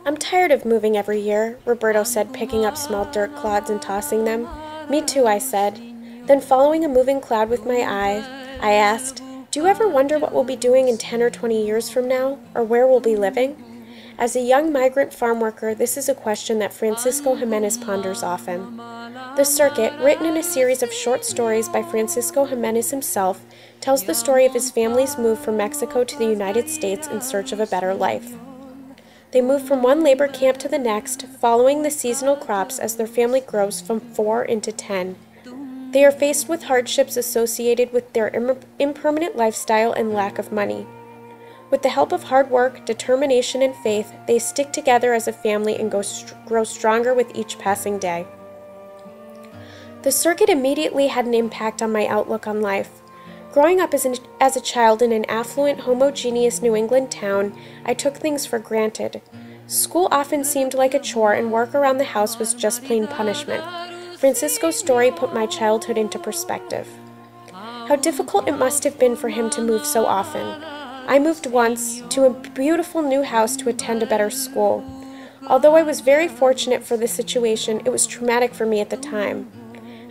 I'm tired of moving every year, Roberto said, picking up small dirt clods and tossing them. Me too, I said. Then following a moving cloud with my eye, I asked, do you ever wonder what we'll be doing in 10 or 20 years from now, or where we'll be living? As a young migrant farm worker, this is a question that Francisco Jimenez ponders often. The Circuit, written in a series of short stories by Francisco Jimenez himself, tells the story of his family's move from Mexico to the United States in search of a better life. They move from one labor camp to the next, following the seasonal crops as their family grows from 4 into 10. They are faced with hardships associated with their impermanent lifestyle and lack of money. With the help of hard work, determination, and faith, they stick together as a family and grow stronger with each passing day. The Circuit immediately had an impact on my outlook on life. Growing up as a child in an affluent, homogeneous New England town, I took things for granted. School often seemed like a chore, and work around the house was just plain punishment. Francisco's story put my childhood into perspective. How difficult it must have been for him to move so often. I moved once to a beautiful new house to attend a better school. Although I was very fortunate for this situation, it was traumatic for me at the time.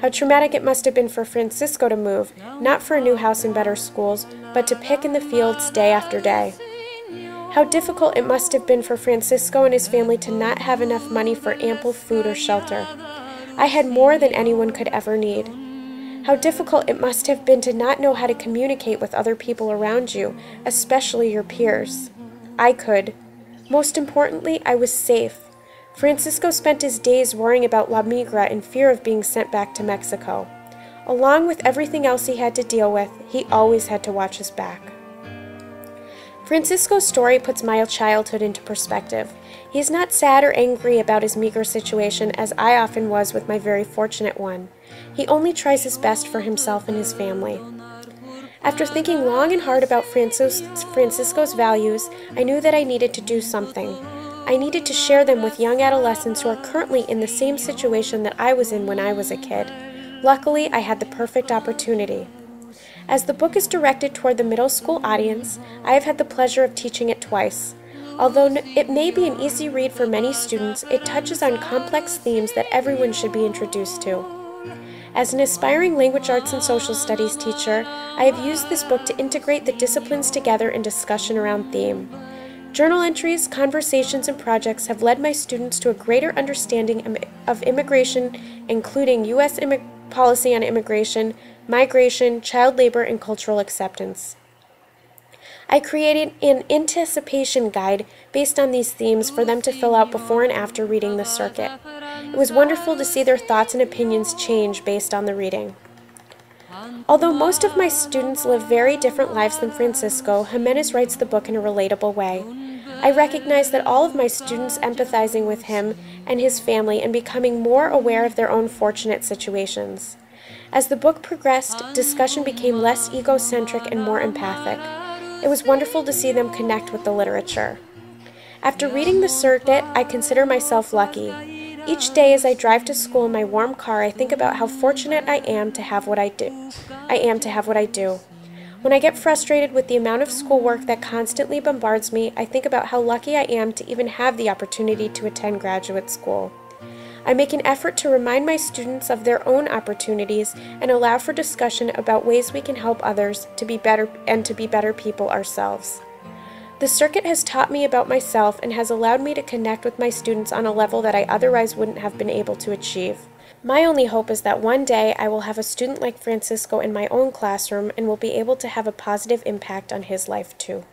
How traumatic it must have been for Francisco to move, not for a new house and better schools, but to pick in the fields day after day. How difficult it must have been for Francisco and his family to not have enough money for ample food or shelter. I had more than anyone could ever need. How difficult it must have been to not know how to communicate with other people around you, especially your peers. I could. Most importantly, I was safe. Francisco spent his days worrying about La Migra in fear of being sent back to Mexico. Along with everything else he had to deal with, he always had to watch his back. Francisco's story puts my childhood into perspective. He is not sad or angry about his meager situation as I often was with my very fortunate one. He only tries his best for himself and his family. After thinking long and hard about Francisco's values, I knew that I needed to do something. I needed to share them with young adolescents who are currently in the same situation that I was in when I was a kid. Luckily, I had the perfect opportunity. As the book is directed toward the middle school audience, I have had the pleasure of teaching it twice. Although it may be an easy read for many students, it touches on complex themes that everyone should be introduced to. As an aspiring language arts and social studies teacher, I have used this book to integrate the disciplines together in discussion around theme. Journal entries, conversations, and projects have led my students to a greater understanding of immigration, including U.S. policy on immigration, migration, child labor, and cultural acceptance. I created an anticipation guide based on these themes for them to fill out before and after reading the Circuit. It was wonderful to see their thoughts and opinions change based on the reading. Although most of my students live very different lives than Francisco, Jimenez writes the book in a relatable way. I recognize that all of my students empathizing with him and his family and becoming more aware of their own fortunate situations. As the book progressed, discussion became less egocentric and more empathic. It was wonderful to see them connect with the literature. After reading the Circuit, I consider myself lucky. Each day as I drive to school in my warm car, I think about how fortunate I am to have what I do. When I get frustrated with the amount of schoolwork that constantly bombards me, I think about how lucky I am to even have the opportunity to attend graduate school. I make an effort to remind my students of their own opportunities and allow for discussion about ways we can help others to be better and to be better people ourselves. The Circuit has taught me about myself and has allowed me to connect with my students on a level that I otherwise wouldn't have been able to achieve. My only hope is that one day I will have a student like Francisco in my own classroom and will be able to have a positive impact on his life too.